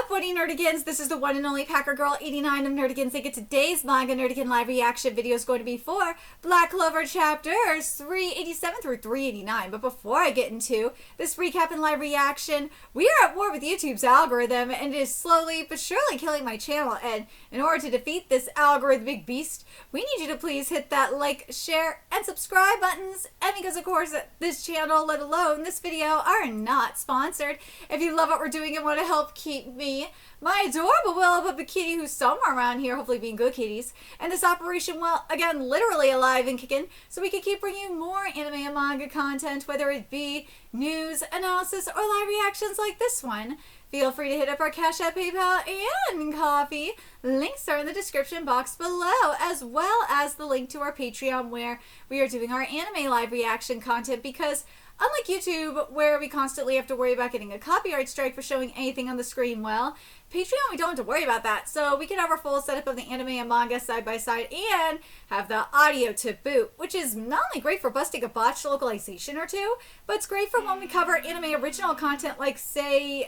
what do you Nerdigans? This is the one and only Packer Girl 89 of Nerdigans. I get today's Manga Nerdigan live reaction video is going to be for Black Clover chapters 387 through 389. But before I get into this recap and live reaction, we are at war with YouTube's algorithm and it is slowly but surely killing my channel. And in order to defeat this algorithmic beast, we need you to please hit that like, share, and subscribe buttons. And because of course this channel, let alone this video, are not sponsored. If you love what we're doing and want to help keep me, my adorable Willow Kitty, who's somewhere around here, hopefully being good kitties, and this operation, well, again, literally alive and kicking, so we can keep bringing you more anime and manga content, whether it be news, analysis, or live reactions like this one. Feel free to hit up our Cash App, PayPal, and Coffee. Links are in the description box below, as well as the link to our Patreon, where we are doing our anime live reaction content, because unlike YouTube, where we constantly have to worry about getting a copyright strike for showing anything on the screen, well, Patreon, we don't have to worry about that. So we can have our full setup of the anime and manga side by side and have the audio to boot, which is not only great for busting a botched localization or two, but it's great for when we cover anime original content like, say,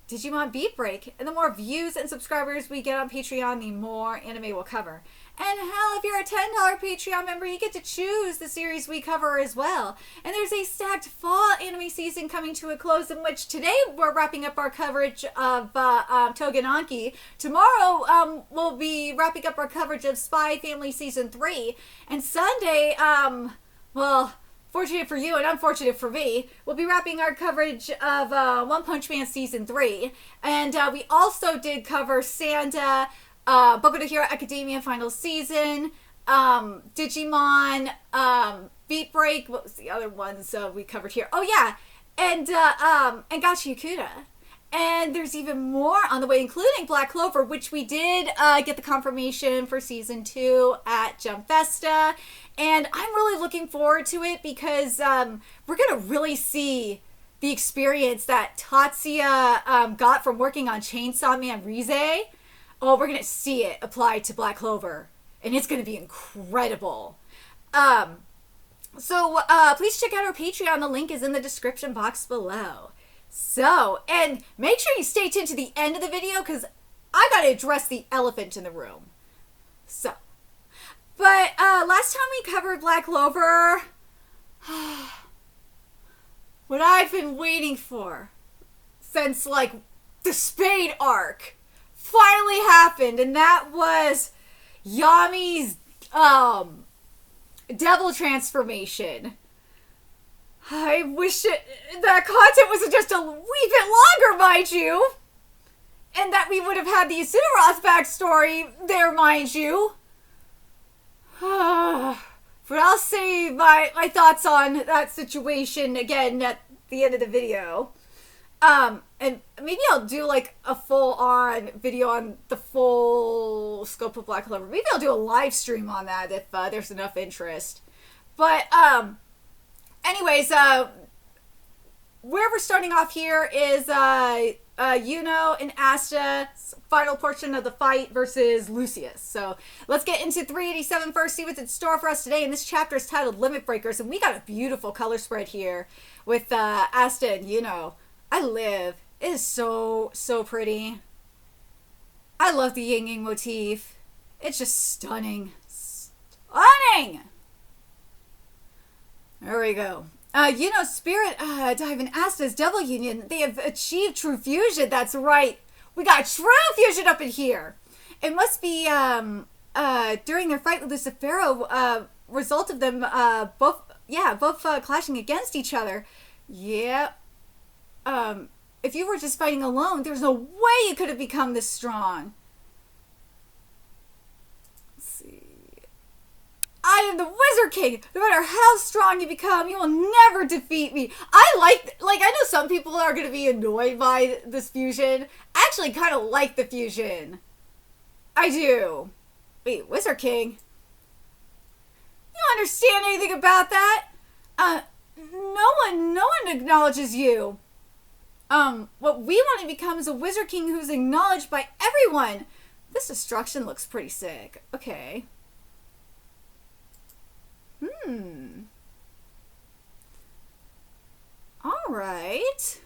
Digimon Beat Break. And the more views and subscribers we get on Patreon, the more anime we'll cover. And hell, if you're a $10 Patreon member, you get to choose the series we cover as well. And there's a stacked fall anime season coming to a close, in which today we're wrapping up our coverage of Togenanki. Tomorrow we'll be wrapping up our coverage of Spy Family Season 3. And Sunday, well, fortunate for you and unfortunate for me, we'll be wrapping our coverage of One Punch Man Season 3. And we also did cover Santa, Boku no Hero Academia Final Season, Digimon, Beat Break. What was the other ones we covered here? Oh yeah, and Gachi Yakuta. And there's even more on the way, including Black Clover, which we did get the confirmation for Season 2 at Jump Festa. And I'm really looking forward to it because we're going to really see the experience that Tatsuya got from working on Chainsaw Man Rize. Oh, we're going to see it applied to Black Clover. And it's going to be incredible. So please check out our Patreon. The link is in the description box below. So, and make sure you stay tuned to the end of the video, because I got to address the elephant in the room. So, but last time we covered Black Clover, what I've been waiting for since, like, the Spade arc finally happened, and that was Yami's devil transformation. I wish that content was just a wee bit longer, mind you, and that we would have had the Isunaroth backstory there, mind you. But I'll save my thoughts on that situation again at the end of the video. And maybe I'll do like a full-on video on the full scope of Black Clover. Maybe I'll do a live stream on that if there's enough interest. But, anyways, where we're starting off here is, Yuno and Asta's final portion of the fight versus Lucius. So, let's get into 387 first, see what's in store for us today. And this chapter is titled Limit Breakers, and we got a beautiful color spread here with, Asta and Yuno. I live. It is so, so pretty. I love the yin-yang motif. It's just stunning. Stunning! There we go. Yuno's spirit dive and Asta's devil union. They have achieved true fusion. That's right. We got true fusion up in here. It must be during their fight with Lucifero, result of them both clashing against each other. Yeah. If you were just fighting alone, there's no way you could have become this strong. Let's see. I am the Wizard King. No matter how strong you become, you will never defeat me. I know some people are going to be annoyed by this fusion. I actually kind of like the fusion. I do. Wait, Wizard King? You don't understand anything about that? No one acknowledges you. What we want to become is a Wizard King who's acknowledged by everyone. This destruction looks pretty sick. Okay. Alright.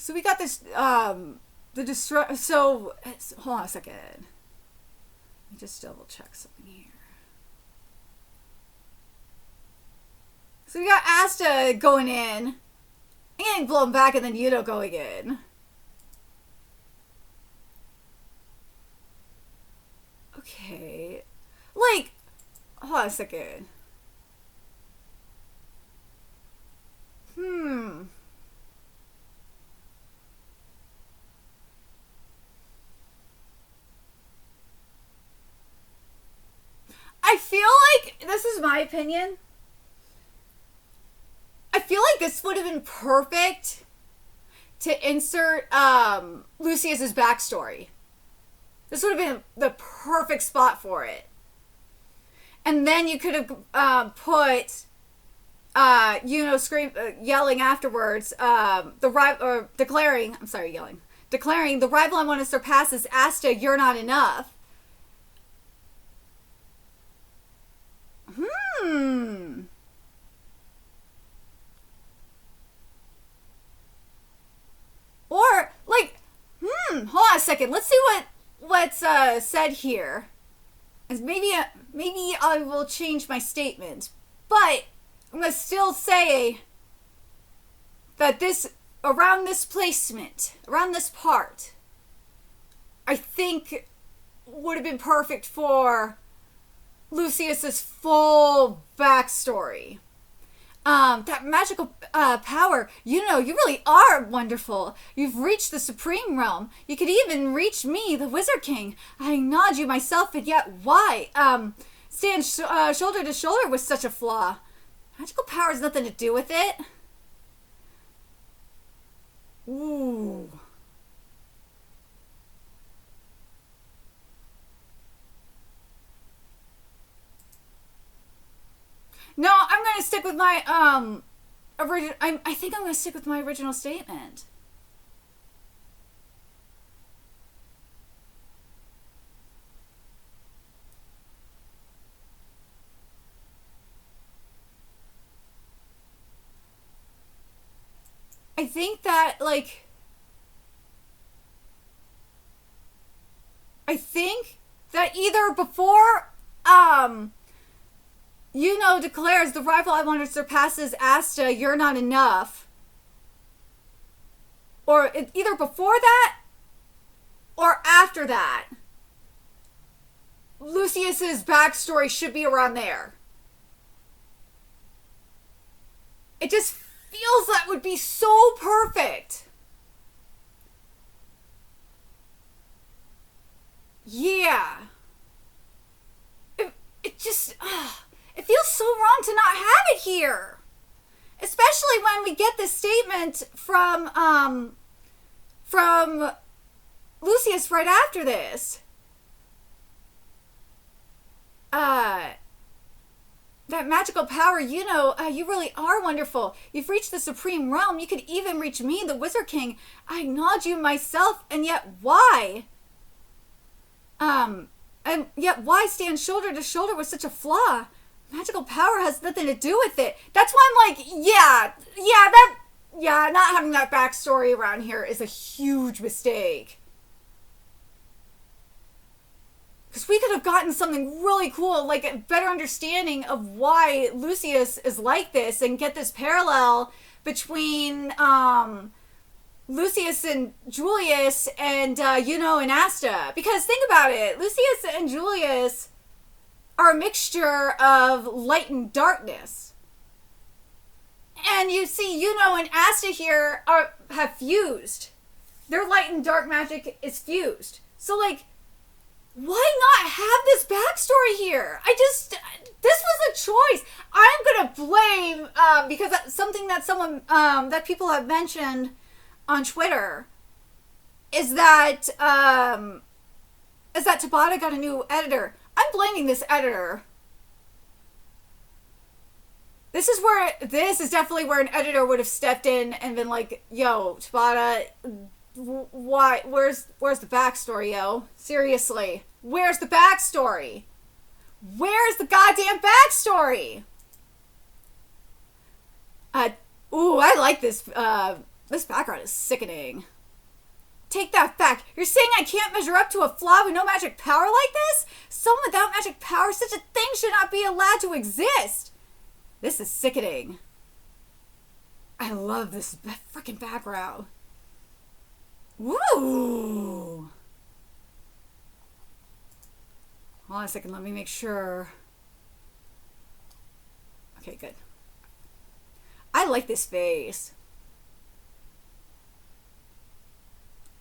So we got this, the destroy. So hold on a second. Let me just double check something here. So we got Asta going in, and blown back, and then Yuno going in. Okay, like, hold on a second. I feel like, this is my opinion, I feel like this would have been perfect to insert Lucius's backstory. This would have been the perfect spot for it. And then you could have put yelling afterwards, declaring the rival I want to surpass is Asta, you're not enough. Or, like, hold on a second. Let's see what's said here. Maybe I will change my statement. But I'm going to still say that around this placement, around this part, I think would have been perfect for Lucius's full backstory. That magical power, you really are wonderful. You've reached the supreme realm. You could even reach me, the Wizard King. I acknowledge you myself, and yet why? Stand shoulder to shoulder with such a flaw. Magical power has nothing to do with it. Ooh. No, I'm going to stick with my, I think I'm going to stick with my original statement. I think that, like, either before, declares the rival I want to surpass is Asta, you're not enough. Or either before that or after that. Lucius's backstory should be around there. It just feels that would be so perfect. Yeah. It just... it feels so wrong to not have it here. Especially when we get this statement from Lucius right after this. That magical power, you really are wonderful. You've reached the supreme realm. You could even reach me, the Wizard King. I acknowledge you myself, and yet why? And yet why stand shoulder to shoulder with such a flaw? Magical power has nothing to do with it. That's why I'm like, not having that backstory around here is a huge mistake. Because we could have gotten something really cool, like a better understanding of why Lucius is like this, and get this parallel between Lucius and Julius and, and Asta. Because think about it, Lucius and Julius are a mixture of light and darkness. And you see, and Asta here have fused. Their light and dark magic is fused. So, like, why not have this backstory here? This was a choice. I'm gonna blame, because that's something that that people have mentioned on Twitter, is that Tabata got a new editor. I'm blaming this editor. This is definitely where an editor would have stepped in and been like, yo, Tabata, why, where's the backstory, yo? Seriously, where's the backstory? Where's the goddamn backstory? I like this This background is sickening. Take that back. You're saying I can't measure up to a flaw with no magic power like this? Someone without magic power, such a thing should not be allowed to exist. This is sickening. I love this freaking background. Woo! Hold on a second, let me make sure. Okay, good. I like this face.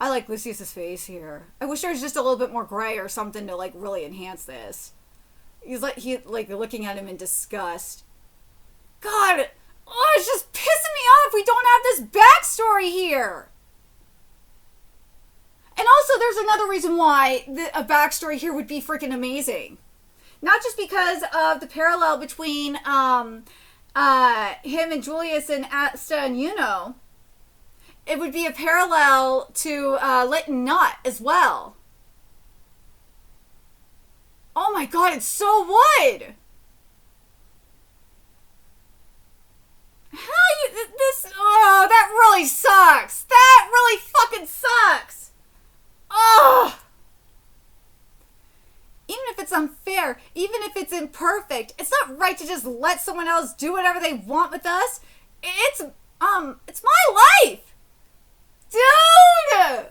I like Lucius's face here. I wish there was just a little bit more gray or something to like really enhance this. He's like looking at him in disgust. God, oh, it's just pissing me off. We don't have this backstory here. And also, there's another reason why a backstory here would be freaking amazing. Not just because of the parallel between him and Julius and Asta and Yuno. It would be a parallel to Lit and Not as well. Oh my god, it so would! Oh, that really sucks! That really fucking sucks! Oh! Even if it's unfair, even if it's imperfect, it's not right to just let someone else do whatever they want with us. It's my life! Dude!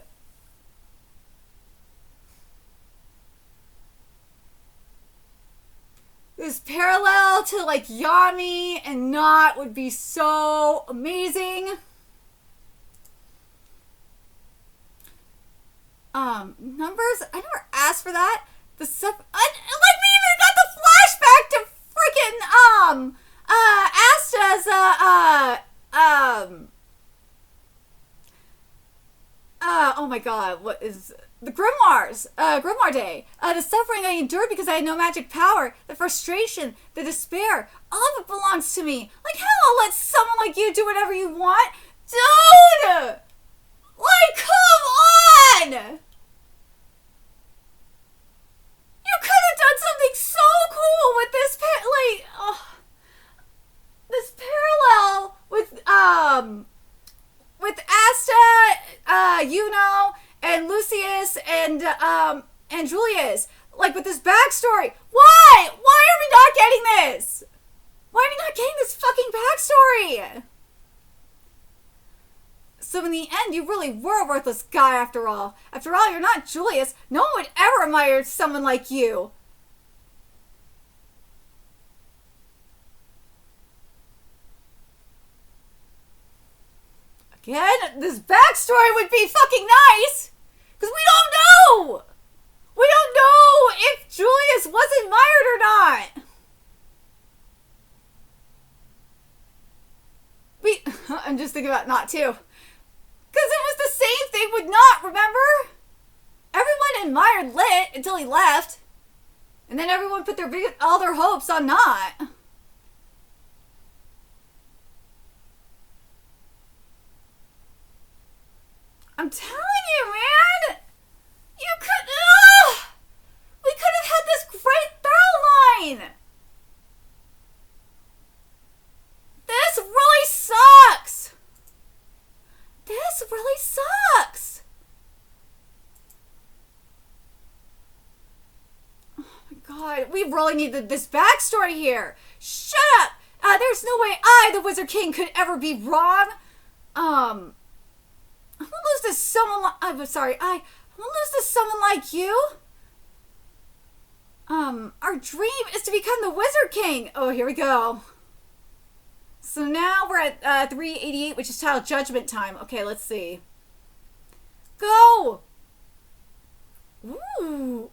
This parallel to like Yami and Not would be so amazing. Numbers? I never asked for that. The stuff, like we even got the flashback to freaking Asta's oh my god, what is the Grimoires? Grimoire Day. The suffering I endured because I had no magic power, the frustration, the despair, all of it belongs to me. Like, hell, I'll let someone like you do whatever you want? Dude! Like, come on! You could have done something so cool with this, this parallel with Asta, Yuno, and Lucius, and Julius. Like, with this backstory. Why? Why are we not getting this? Why are we not getting this fucking backstory? So in the end, you really were a worthless guy after all. After all, you're not Julius. No one would ever admire someone like you. Again, this backstory would be fucking nice. Because we don't know. We don't know if Julius was admired or not. I'm just thinking about Not too. Because it was the same thing with Not, remember? Everyone admired Lit until he left. And then everyone put all their hopes on Not. I'm telling you, man! You could... we could have had this great battle line! This really sucks! This really sucks! Oh my god, we really needed this backstory here! Shut up! There's no way I, the Wizard King, could ever be wrong! I'm gonna lose to someone like... I'm sorry, I'm gonna lose to someone like you? Our dream is to become the Wizard King! Oh, here we go. So now we're at 388, which is titled Judgment Time. Okay, let's see. Go! Ooh.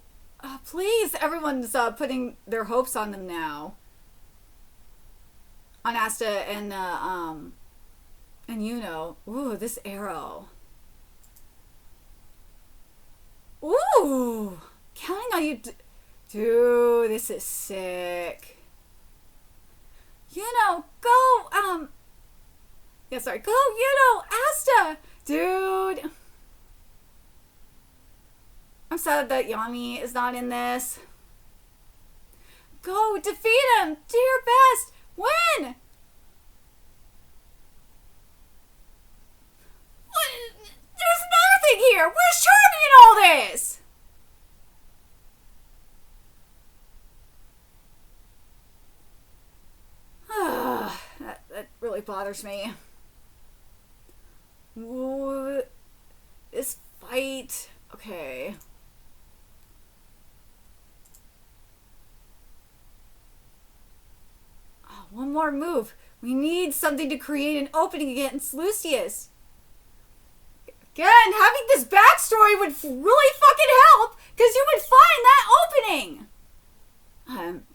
Please, everyone's putting their hopes on them now. On Asta and Yuno. Ooh, this arrow. Ooh! Counting on you... Dude, this is sick. Yuno, go, yeah, sorry, go, Yuno, Asta, dude. I'm sad that Yami is not in this. Go, defeat him, do your best, win. here? Where's Charming in all this? that really bothers me. Ooh, this fight. Okay. Oh, one more move. We need something to create an opening against Lucius. Again, having this backstory would really fucking help, because you would find that opening.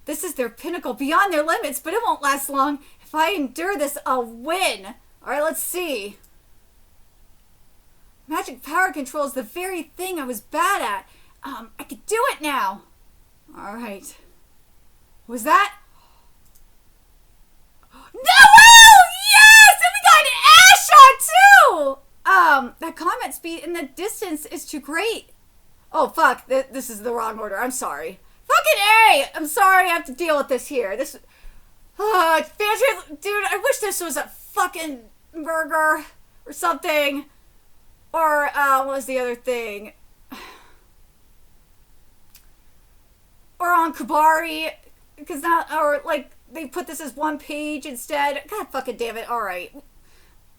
This is their pinnacle beyond their limits, but it won't last long. If I endure this, I'll win. Alright, let's see. Magic power control is the very thing I was bad at. I could do it now. Alright. Was that? No! Yes! And we got an ass shot too! That combat speed in the distance is too great. Oh, fuck. This is the wrong order. I'm sorry. Fucking A! I'm sorry I have to deal with this here. Dude, I wish this was a fucking burger or something. Or, what was the other thing? Or on Kubari. Because now, or like, they put this as one page instead. God fucking damn it. Alright.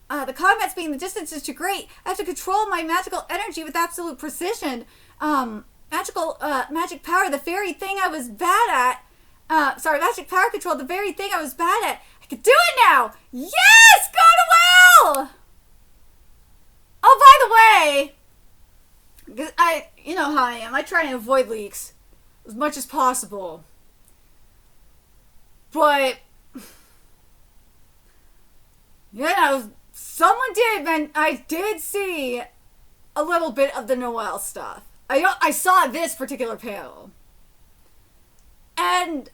The combat speed and the distance is too great. I have to control my magical energy with absolute precision. Magic power, the very thing I was bad at. Magic power control, the very thing I was bad at. I can do it now! Yes! Go to well! Oh, by the way, you know how I am. I try to avoid leaks as much as possible. But, you know, someone did, and I did see a little bit of the Noelle stuff. I saw this particular panel. And,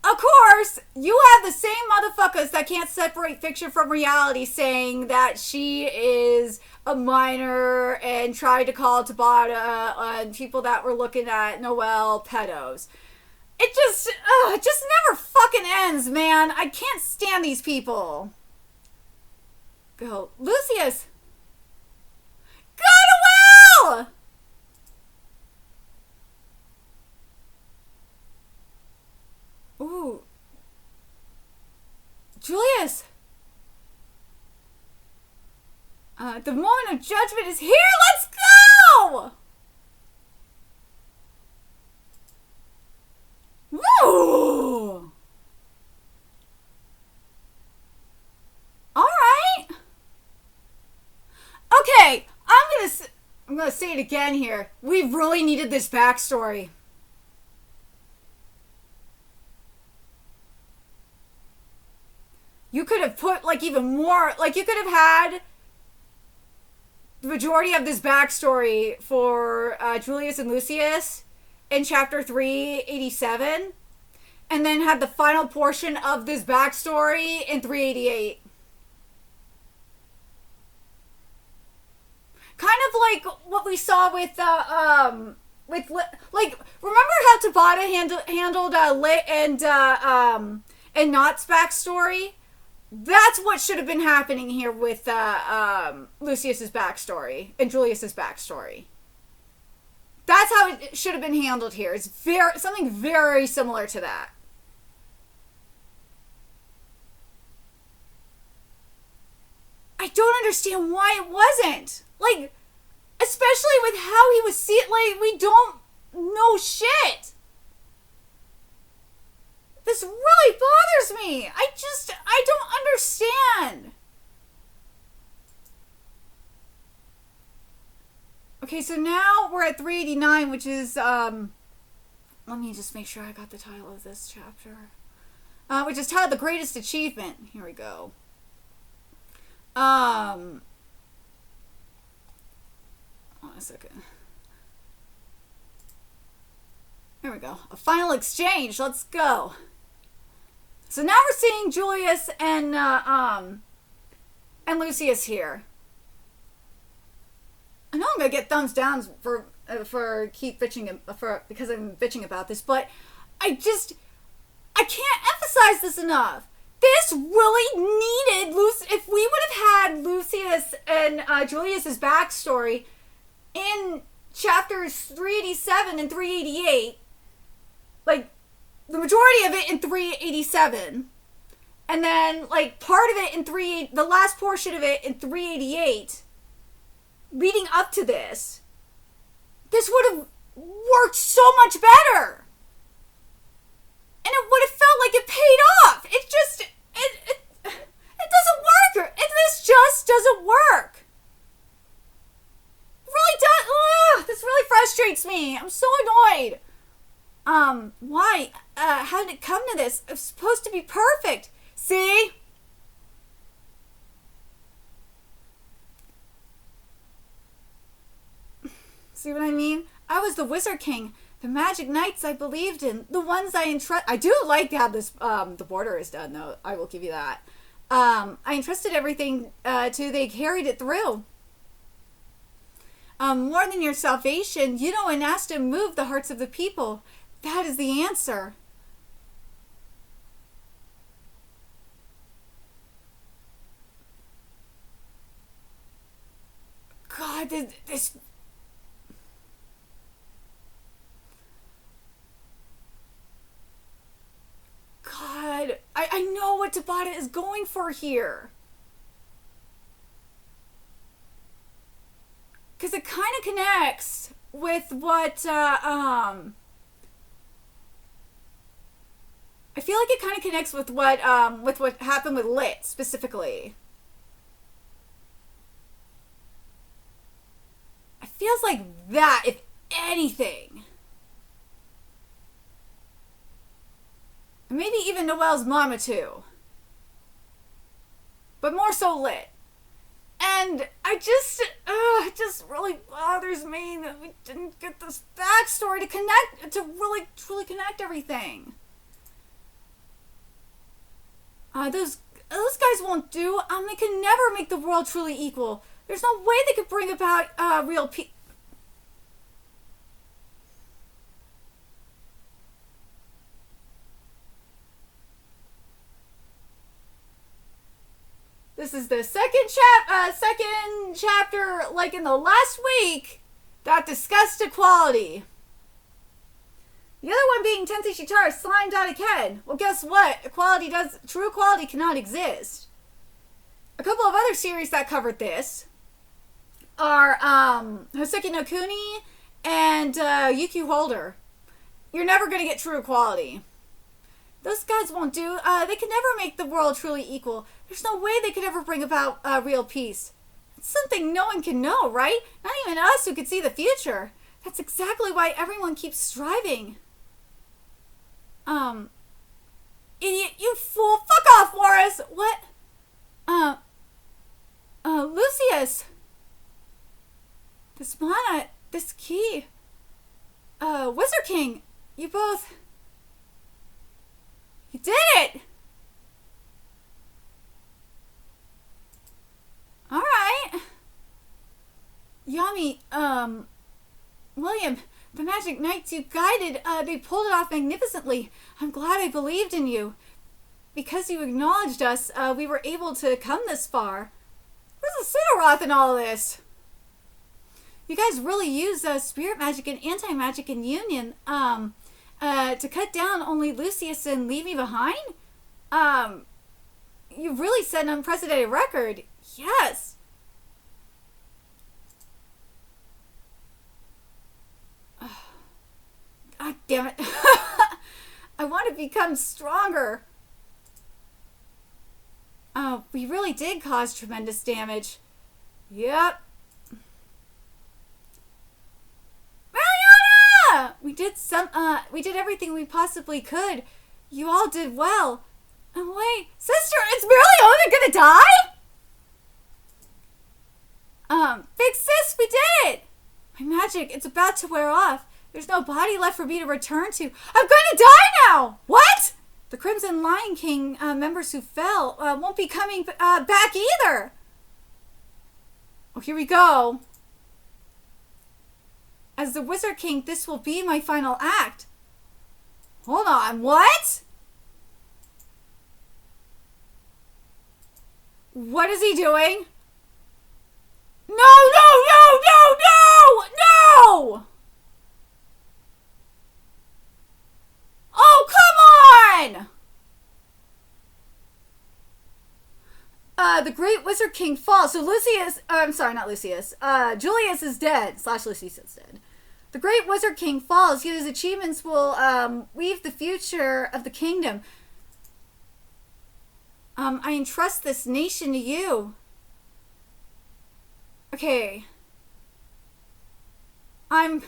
of course, you have the same motherfuckers that can't separate fiction from reality saying that she is a minor and tried to call Tabata and people that were looking at Noelle pedos. It just never fucking ends, man. I can't stand these people. Go. Lucius! Go to well! Ooh. Julius! The moment of judgment is here! Let's go! Woo! Alright. Okay, I'm gonna say it again here. We really needed this backstory. You could have put, like, even more, like, you could have had the majority of this backstory for Julius and Lucius in chapter 387, and then had the final portion of this backstory in 388. Kind of like what we saw with like, remember how Tabata handled Lit and Knott's backstory? That's what should have been happening here with Lucius's backstory and Julius's backstory. That's how it should have been handled here. It's something very similar to that. I don't understand why it wasn't. Like, especially with how he was like, we don't know shit. This really bothers me. I don't understand. Okay, so now we're at 389, which is, let me just make sure I got the title of this chapter. Which is titled The Greatest Achievement. Here we go. Hold on a second. Here we go. A final exchange. Let's go. So now we're seeing Julius and Lucius here. I know I'm gonna get thumbs downs for keep bitching because I'm bitching about this, but I can't emphasize this enough. this really needed if we would have had Lucius and Julius's backstory in chapters 387 and 388, like the majority of it in 387, and then like part of it in the last portion of it in 388, leading up to this would have worked so much better. And it would have felt like it paid off. It just, it doesn't work. This just doesn't work. It really does. Ugh, this really frustrates me. I'm so annoyed. Why? How did it come to this? It was supposed to be perfect. See? See what I mean? I was the Wizard King. The magic knights I believed in. The ones I entrust. I do like how this, the border is done, though. I will give you that. I entrusted everything to. They carried it through. More than your salvation, you know, and asked to move the hearts of the people. That is the answer. God, this... God, I know what Tabata is going for here. Because it kind of connects with what, I feel like it kind of connects with what happened with Lit, specifically. It feels like that, if anything. Maybe even Noelle's mama too. But more so Lit. And it just really bothers me that we didn't get this backstory to connect, to really, truly connect everything. Those guys won't do. They can never make the world truly equal. There's no way they could bring about real peace. This is the second chapter, like in the last week, that discussed equality. The other one being Tensei Shitara's Slime Ken. Well, guess what? True equality cannot exist. A couple of other series that covered this are Hoseki no Kuni and Yukio Holder. You're never going to get true equality. Those guys won't do. They can never make the world truly equal. There's no way they could ever bring about real peace. It's something no one can know, right? Not even us who could see the future. That's exactly why everyone keeps striving. Idiot, you fool. Fuck off, Morris. What? Lucius. This mana, this key. Wizard King, you both... You did it! Alright. Yami, William, the magic knights you guided, they pulled it off magnificently. I'm glad I believed in you. Because you acknowledged us, we were able to come this far. Where's the Sidaroth in all this? You guys really used spirit magic and anti-magic in union, to cut down only Lucius and leave me behind? You really set an unprecedented record. Yes. God damn it. I want to become stronger. We really did cause tremendous damage. Yep. We did everything we possibly could. You all did well. Oh wait, sister, it's Mereoleona gonna die? Big sis, we did it! My magic, it's about to wear off. There's no body left for me to return to. I'm gonna die now! What? The Crimson Lion King members who fell won't be coming back either. Oh, here we go. As the Wizard King, this will be my final act. Hold on, what? What is he doing? No, no, no, no, no, no! Oh, come on! The Great Wizard King falls. So Lucius, I'm sorry, not Lucius. Julius is dead. / Lucius is dead. The Great Wizard King falls. His achievements will weave the future of the kingdom. I entrust this nation to you. Okay. Okay.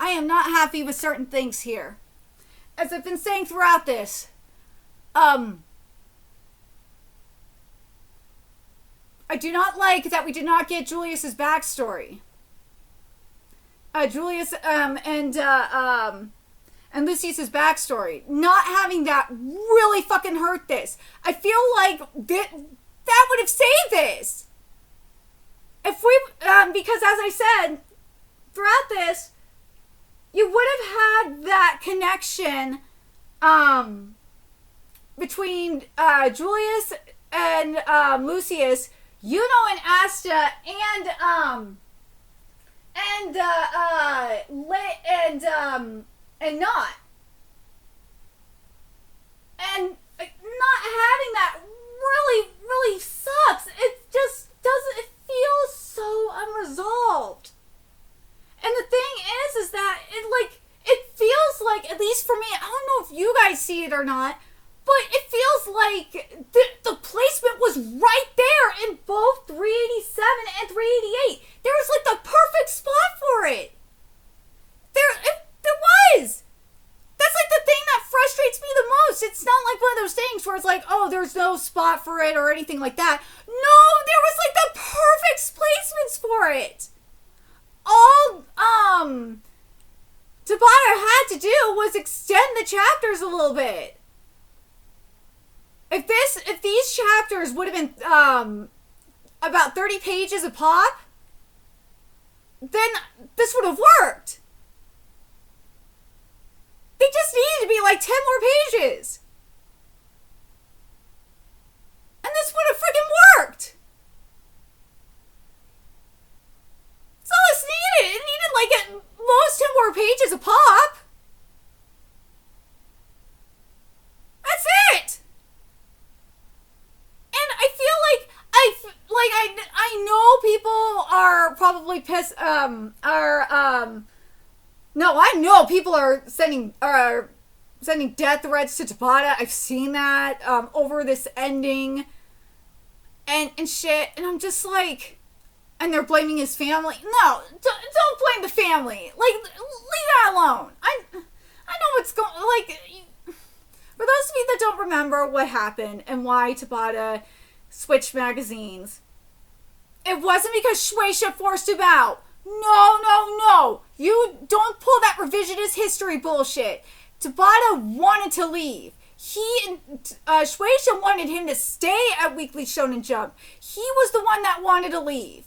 I am not happy with certain things here. As I've been saying throughout this, I do not like that we did not get Julius's backstory. Julius and Lucius's backstory. Not having that really fucking hurt this. I feel like that would have saved this. If we, because as I said, throughout this, you would have had that connection between Julius and Lucius, Yuno and Asta, and not. And not having that really, really sucks. It just doesn't, it feels so unresolved. And the thing is that it feels like, at least for me, I don't know if you guys see it or not, but it feels like the placement was right there in both 387 and 388. There was like the perfect spot for it. There was. That's like the thing that frustrates me the most. It's not like one of those things where it's like, oh, there's no spot for it or anything like that. No, there was like the perfect placements for it. All Tabata had to do was extend the chapters a little bit. If these chapters would have been about 30 pages a pop, then this would have worked. They just needed to be like 10 more pages. And this would have freaking worked. That's all this needed. It needed like at most 10 more pages a pop. That's it. And I feel like I know people are probably pissed. No, I know people are sending death threats to Tabata. I've seen that over this ending and shit. And I'm just like, and they're blaming his family. No, don't blame the family. Like, leave that alone. I know what's going. Like, for those of you that don't remember what happened and why Tabata switched magazines, it wasn't because Shueisha forced him out. No. You don't pull that revisionist history bullshit. Tabata wanted to leave. Shueisha wanted him to stay at Weekly Shonen Jump. He was the one that wanted to leave.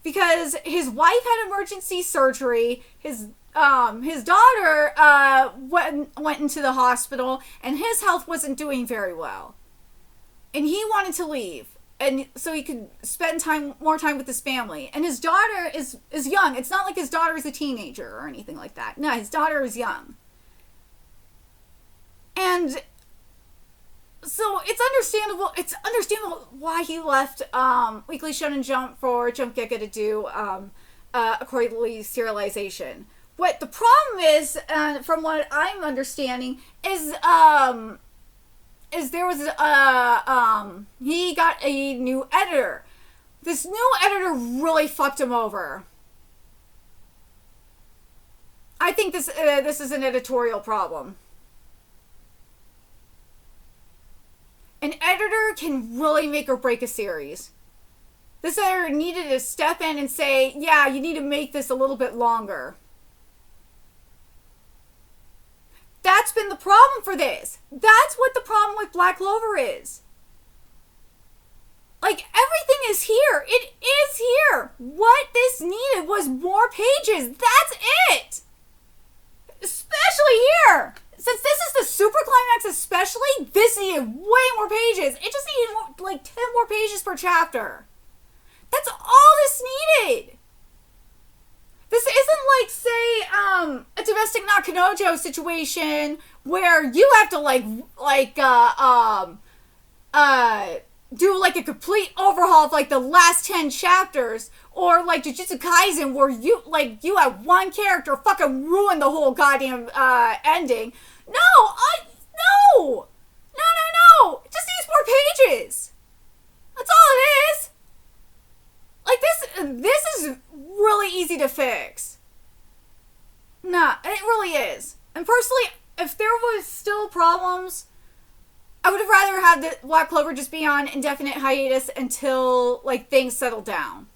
Because his wife had emergency surgery. His daughter went into the hospital. And his health wasn't doing very well. And he wanted to leave. And so he could spend more time with his family. And his daughter is young. It's not like his daughter is a teenager or anything like that. No, his daughter is young. And so it's understandable. It's understandable why he left Weekly Shonen Jump for Jump Giga to do a quarterly serialization. What the problem is, from what I'm understanding, is there was he got a new editor. This new editor really fucked him over. I think this is an editorial problem. An editor can really make or break a series. This editor needed to step in and say, yeah, you need to make this a little bit longer. That's been the problem for this. That's what the problem with Black Clover is. Like, everything is here. It is here. What this needed was more pages. That's it. Especially here. Since this is like this needed way more pages. It just needed like 10 more pages per chapter. That's all this needed. This isn't like, say, a domestic Nakanojo situation where you have to do like a complete overhaul of like the last 10 chapters, or like Jujutsu Kaisen where you have one character fucking ruin the whole goddamn ending. No. It just needs more pages. That's all it is. Like this is really easy to fix. Nah, it really is. And personally, if there was still problems, I would have rather had the Black Clover just be on indefinite hiatus until like things settle down.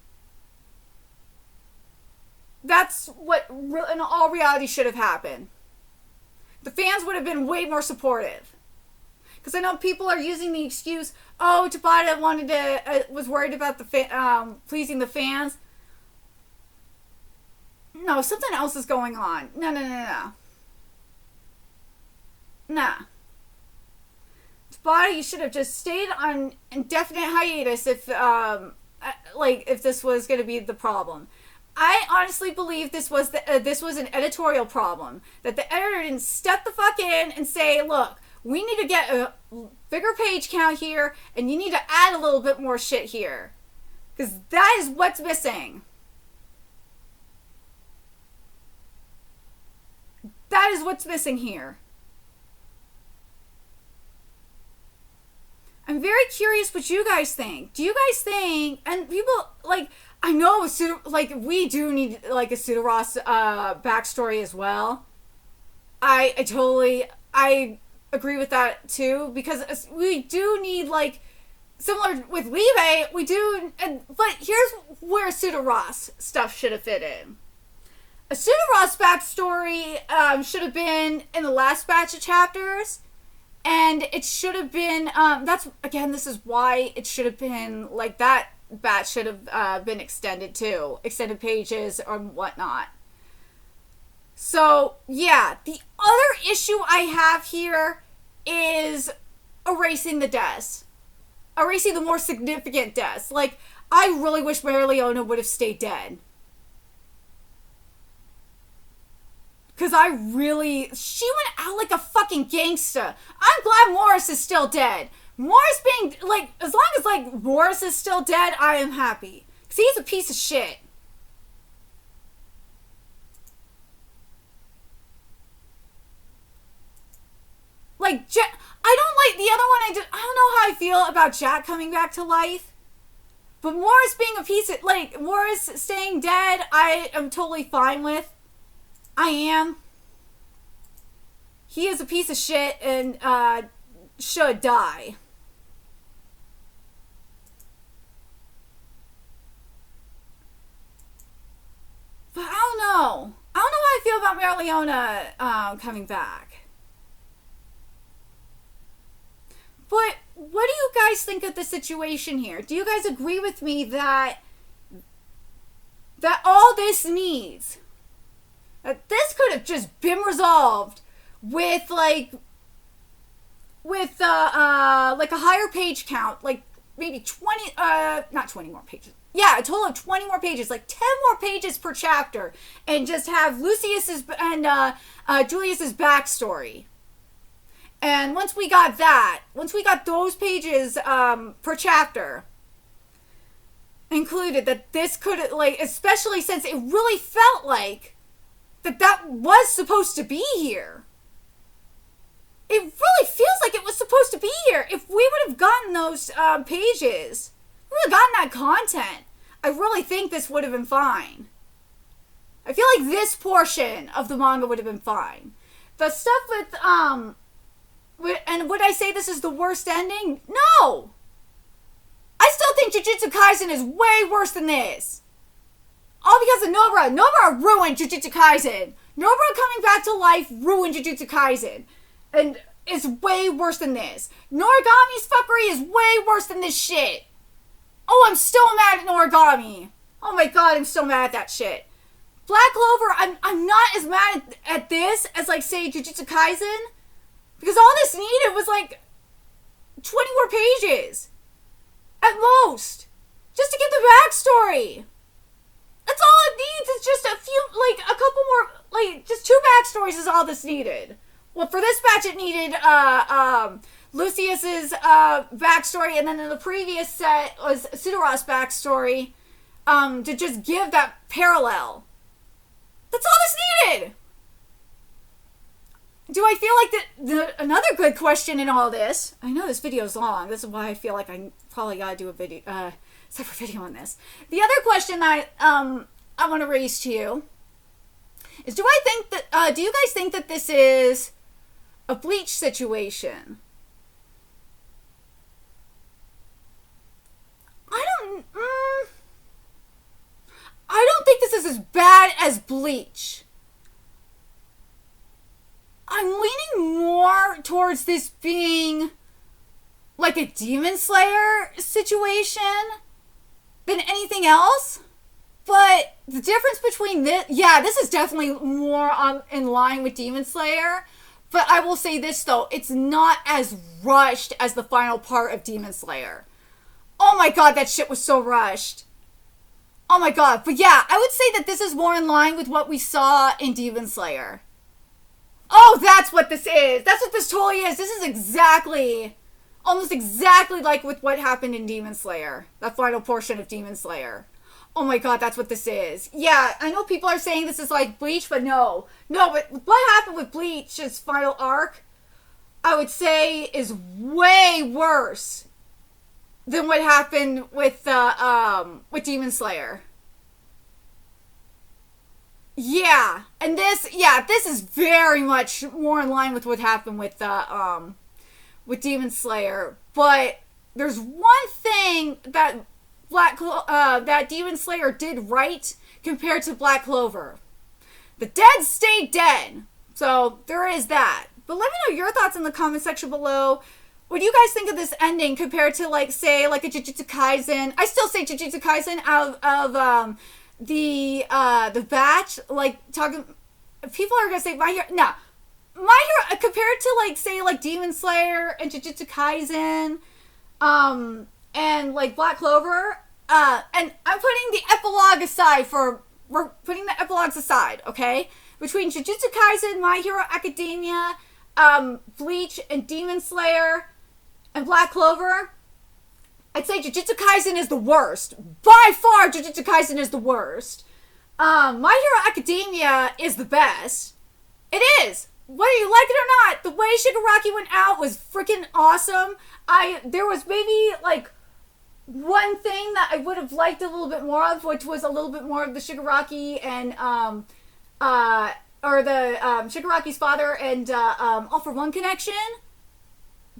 That's what in all reality should have happened. The fans would have been way more supportive. Because I know people are using the excuse, oh, Tabata was worried about pleasing the fans. No, something else is going on. No. Nah. Tabata, you should have just stayed on indefinite hiatus if this was going to be the problem. I honestly believe this was an editorial problem. That the editor didn't step the fuck in and say, look, we need to get a bigger page count here, and you need to add a little bit more shit here. Because that is what's missing. That is what's missing here. I'm very curious what you guys think. Do you guys think, and people, like, I know, we do need, like, a Pseudo-Ross backstory as well. I agree with that too, because we do need, like, similar with Liebe, we do, but here's where Pseudo-Ross stuff should have fit in. A Pseudo-Ross backstory should have been in the last batch of chapters, and it should have been, this is why it should have been, like, that batch should have been extended too, extended pages or whatnot. So, yeah, the other issue I have here is erasing the deaths. Erasing the more significant deaths. Like, I really wish Mary Leona would have stayed dead. Because she went out like a fucking gangsta. I'm glad Morris is still dead. Morris being, like, as long as, like, Morris is still dead, I am happy. Because he's a piece of shit. Like, I don't like the other one. I don't know how I feel about Jack coming back to life. But Morris being a piece of, like, Morris staying dead, I am totally fine with. I am. He is a piece of shit and should die. But I don't know. I don't know how I feel about Mary Leona coming back. But what do you guys think of the situation here? Do you guys agree with me that all this needs, that this could have just been resolved with like a higher page count, like maybe 20, not 20 more pages. Yeah, a total of 20 more pages, like 10 more pages per chapter, and just have Lucius's and Julius's backstory. And once we got those pages per chapter included, that this could, like, especially since it really felt like that was supposed to be here. It really feels like it was supposed to be here. If we would have gotten those pages, we would have gotten that content, I really think this would have been fine. I feel like this portion of the manga would have been fine. The stuff with, and would I say this is the worst ending? No! I still think Jujutsu Kaisen is way worse than this. All because of Nobara. Nobara ruined Jujutsu Kaisen. Nobara coming back to life ruined Jujutsu Kaisen. And it's way worse than this. Norigami's fuckery is way worse than this shit. Oh, I'm still mad at Norigami. Oh my god, I'm still mad at that shit. Black Clover, I'm not as mad at this as, like, say, Jujutsu Kaisen. Because all this needed was, like, 20 more pages. At most. Just to get the backstory. That's all it needs. It's just a few, like, a couple more, like, just 2 backstories is all this needed. Well, for this batch, it needed, Lucius's, backstory, and then in the previous set was Sudarov's backstory, to just give that parallel. That's all this needed! Do I feel like another good question in all this, I know this video's long, this is why I feel like I probably gotta do a video, separate video on this. The other question that I want to raise to you is, do you guys think that this is a Bleach situation? I don't think this is as bad as Bleach. I'm leaning more towards this being like a Demon Slayer situation than anything else. But the difference between this, this is definitely more in line with Demon Slayer. But I will say this though, it's not as rushed as the final part of Demon Slayer. Oh my god, that shit was so rushed. Oh my god. But yeah, I would say that this is more in line with what we saw in Demon Slayer. Oh, that's what this is. That's what this totally is. This is exactly, almost exactly like with what happened in Demon Slayer. That final portion of Demon Slayer. Oh my god, that's what this is. Yeah, I know people are saying this is like Bleach, but no. No, but what happened with Bleach's final arc, I would say, is way worse than what happened with Demon Slayer. Yeah, and this is very much more in line with what happened with Demon Slayer. But there's one thing that that Demon Slayer did right compared to Black Clover. The dead stayed dead. So there is that. But let me know your thoughts in the comment section below. What do you guys think of this ending compared to, like, say, like a Jujutsu Kaisen? I still say Jujutsu Kaisen out of the batch. Like, talking, people are gonna say My Hero. No, My Hero compared to, like, say, like Demon Slayer and Jujutsu Kaisen, and like Black Clover. And I'm putting the epilogue aside we're putting the epilogues aside, okay? Between Jujutsu Kaisen, My Hero Academia, Bleach, and Demon Slayer, and Black Clover, I'd say Jujutsu Kaisen is the worst. By far, Jujutsu Kaisen is the worst. My Hero Academia is the best. It is. Whether you like it or not, the way Shigaraki went out was freaking awesome. There was maybe, like, one thing that I would have liked a little bit more of, which was a little bit more of the Shigaraki and, Shigaraki's father and, All For One connection.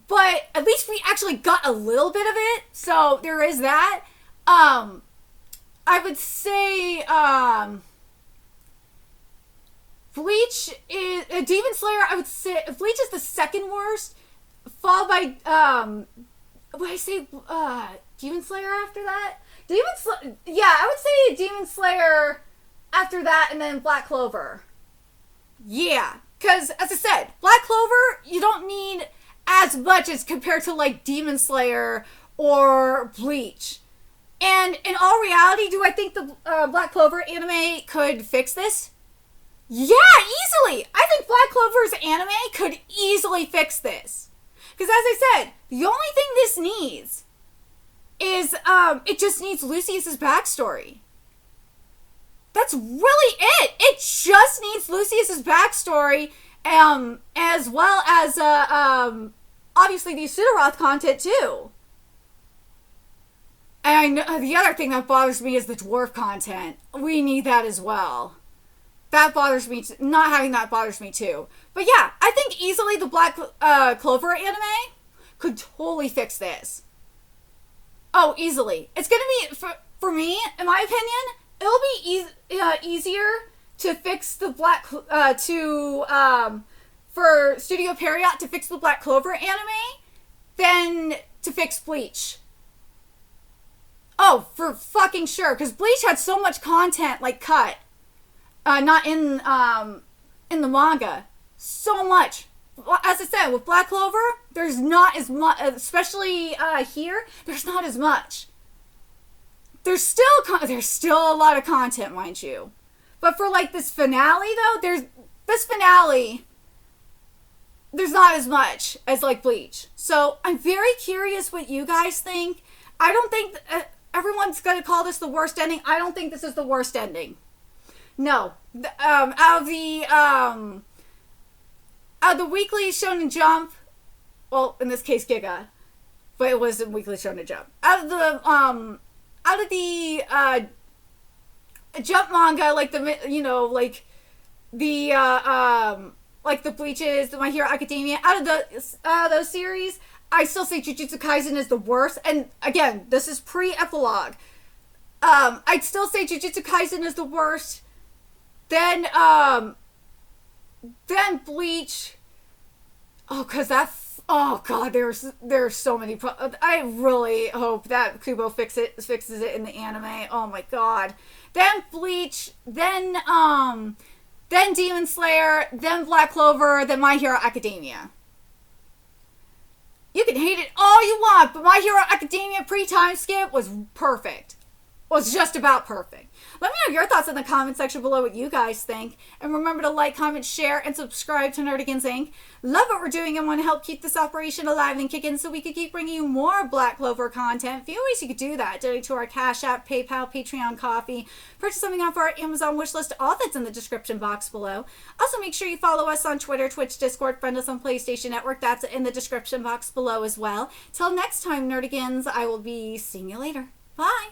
But at least we actually got a little bit of it, so there is that. I would say, Bleach is, Demon Slayer, I would say, Bleach is the second worst, followed by, would I say, Demon Slayer after that? I would say Demon Slayer after that, and then Black Clover. Yeah, because, as I said, Black Clover, you don't need as much as compared to, like, Demon Slayer or Bleach. And in all reality, do I think the Black Clover anime could fix this? Yeah, easily! I think Black Clover's anime could easily fix this. Because, as I said, the only thing this needs is, it just needs Lucius's backstory. That's really it! It just needs Lucius's backstory, as well as, obviously the Sudaroth content, too. And I know, the other thing that bothers me is the dwarf content. We need that as well. That bothers me, not having that bothers me too. But yeah, I think easily the Black Clover anime could totally fix this. Oh, easily. It's gonna be, for me, in my opinion, it'll be easier to fix the for Studio Period to fix the Black Clover anime than to fix Bleach. Oh, for fucking sure, because Bleach had so much content, like, cut. Not in the manga. So much. as I said, with Black Clover, there's not as much, especially here, there's not as much. There's still a lot of content, mind you. But for like this finale, though, there's not as much as like Bleach. So I'm very curious what you guys think. I don't think everyone's going to call this the worst ending. I don't think this is the worst ending. No. Out of the Weekly Shonen Jump, well, in this case, Giga, but it was a Weekly Shonen Jump. Out of the Jump manga, like the, you know, like the Bleaches, the My Hero Academia, out of those series, I still say Jujutsu Kaisen is the worst. And again, this is pre-epilogue. I'd still say Jujutsu Kaisen is the worst. Then Bleach. Oh, cause oh god, there's so many. I really hope that Kubo fixes it in the anime. Oh my god. Then Bleach. Then Demon Slayer. Then Black Clover. Then My Hero Academia. You can hate it all you want, but My Hero Academia pre-time skip was perfect. Was just about perfect. Let me know your thoughts in the comment section below what you guys think. And remember to like, comment, share, and subscribe to Nerdigans Inc. Love what we're doing and want to help keep this operation alive and kicking so we can keep bringing you more Black Clover content. A few ways you could do that. Donate to our Cash App, PayPal, Patreon, Coffee. Purchase something off our Amazon wishlist. All that's in the description box below. Also, make sure you follow us on Twitter, Twitch, Discord, friend us on PlayStation Network. That's in the description box below as well. Till next time, Nerdigans, I will be seeing you later. Bye!